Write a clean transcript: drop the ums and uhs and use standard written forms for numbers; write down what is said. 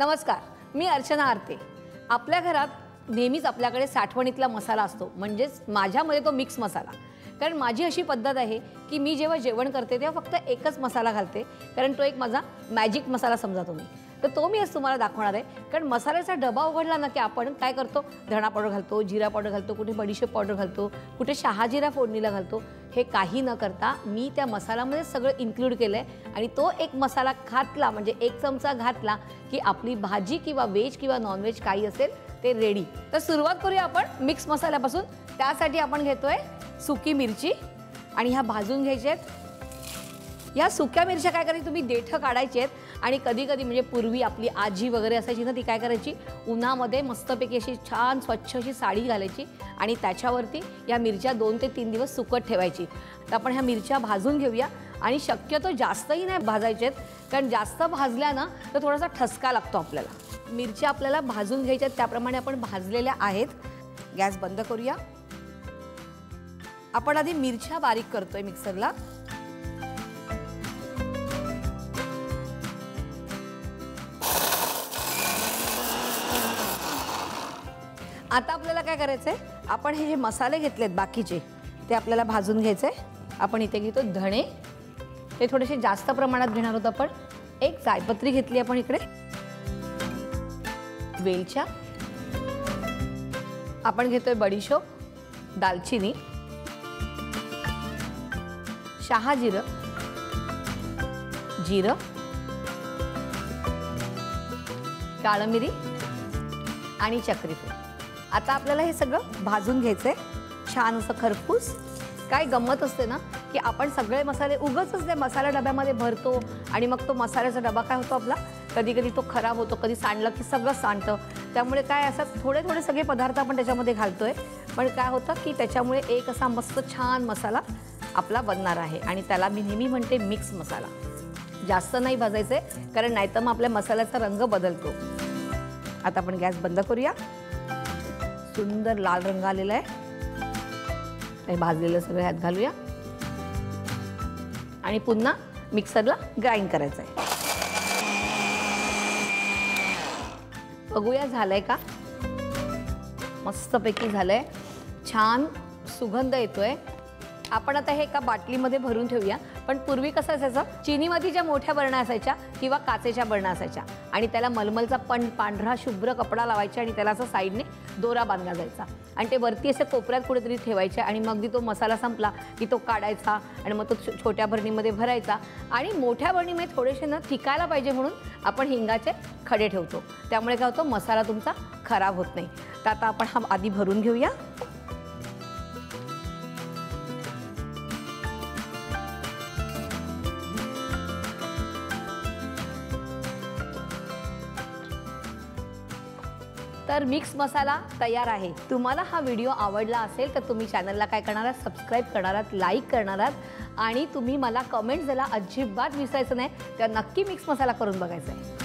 नमस्कार, मी अर्चना आरते। आपल्या घरात नेहमीच आपल्याकडे साठवणीतला मसाला असतो, म्हणजेच माझ्यामध्ये तो मिक्स मसाला। कारण माझी अशी पद्धत आहे की मी जेव्हा जेवण करते तेव्हा फक्त एकच मसाला घालते, कारण तो एक माझा मॅजिक मसाला समजा तुम्ही। तर तो मी आज तुम्हाला दाखवणार आहे। कारण मसाल्याचा डबा उघडला ना की आपण काय करतो, धणा पावडर घालतो, जिरा पावडर घालतो, कुठे बडीशेप पावडर घालतो, कुठे शहाजिरा फोडणीला घालतो। हे काही न करता मी त्या मसाल्यामध्ये सगळं इन्क्लूड केलंय आणि तो एक मसाला घातला म्हणजे एक चमचा घातला की आपली भाजी किंवा व्हेज किंवा नॉनव्हेज काही असेल ते रेडी। तर सुरुवात करूया आपण मिक्स मसाल्यापासून। त्यासाठी आपण घेतोय सुकी मिरची आणि ह्या भाजून घ्यायच्या आहेत। या सुक्या मिरच्या काय करायची, तुम्ही देठ काढायची आहेत आणि कधी कधी म्हणजे पूर्वी आपली आजी वगैरे असायची ना, ती काय करायची, उन्हामध्ये मस्तपैकी अशी छान स्वच्छ अशी साडी घालायची आणि त्याच्यावरती या मिरच्या 2 ते 3 दिवस सुकत ठेवायची। तर आपण ह्या मिरच्या भाजून घेऊया आणि शक्यतो जास्तही नाही भाजायचे आहेत, कारण जास्त भाजल्या ना तर थोडासा ठसका लागतो आपल्याला। मिरच्या आपल्याला भाजून घ्यायच्या आहेत, त्याप्रमाणे आपण भाजलेल्या आहेत। गॅस बंद करूया। आपण आधी मिरच्या बारीक करतोय मिक्सरला। आता आपल्याला काय करायचंय, आपण हे जे मसाले घेतलेत बाकीचे ते आपल्याला भाजून घ्यायचे। आपण इथे घेतो धणे, ते थोडेसे जास्त प्रमाणात घेणार आहोत आपण। एक जायपत्री घेतली आपण इकडे, वेलच्या, आपण घेतोय बडीशोप, दालचिनी, शहाजिरं, जिरं, काळी मिरी आणि चक्रीफूल। आता आपल्याला हे सगळं भाजून घ्यायचंय छान असं खरपूस। काय गंमत असते ना की आपण सगळे मसाले उगाचच त्या मसाला डब्यामध्ये भरतो आणि मग तो मसाल्याचा डबा काय होतो आपला, कधी कधी तो खराब होतो, कधी सांडलं की सगळं सांडतं। त्यामुळे काय असं थोडे थोडे सगळे पदार्थ आपण त्याच्यामध्ये घालतोय, पण काय होतं की त्याच्यामुळे एक असा मस्त छान मसाला आपला बनणार आहे। आणि त्याला मी नेहमी म्हणते मिक्स मसाला। जास्त नाही भाजायचे, कारण नाहीतर मग आपल्या मसाल्याचा रंग बदलतो। आता आपण गॅस बंद करूया। सुंदर लाल रंग आलेला आहे, हे भाजलेलं सगळं ह्यात घालूया आणि पुन्हा मिक्सरला ग्राइंड करायचं आहे। बघूया झालंय का, मस्तपैकी झालंय, छान सुगंध येतोय। आपण आता हे एका बाटलीमध्ये भरून ठेवूया। पण पूर्वी कसं असायचं, चिनीमातीच्या मोठ्या बरण्या असायच्या किंवा काचेच्या बरण्या असायच्या आणि त्याला मलमलचा पांढरा शुभ्र कपडा लावायचा आणि त्याला असं साईडने दोरा बांधला जायचा आणि ते वरती असे कोपऱ्यात कुठेतरी ठेवायचे आणि मग तो मसाला संपला की तो काढायचा आणि मग तो छोट्या भरणीमध्ये भरायचा। आणि मोठ्या भरणीमध्ये थोडेसे न टिकायला पाहिजे म्हणून आपण हिंगाचे खडे ठेवतो, त्यामुळे काय होतं मसाला तुमचा खराब होत नाही। तर आता आपण हा आधी भरून घेऊया। तर मिक्स मसाला तयार आहे। तुम्हाला हा व्हिडिओ आवडला असेल तर तुम्ही चॅनलला काय करणार आहात, सबस्क्राइब करणार आहात, लाईक करणार आहात आणि तुम्ही मला कमेंट्स द्यायला अजिबात विसरायचं नाही। तर नक्की मिक्स मसाला करून बघायचा आहे।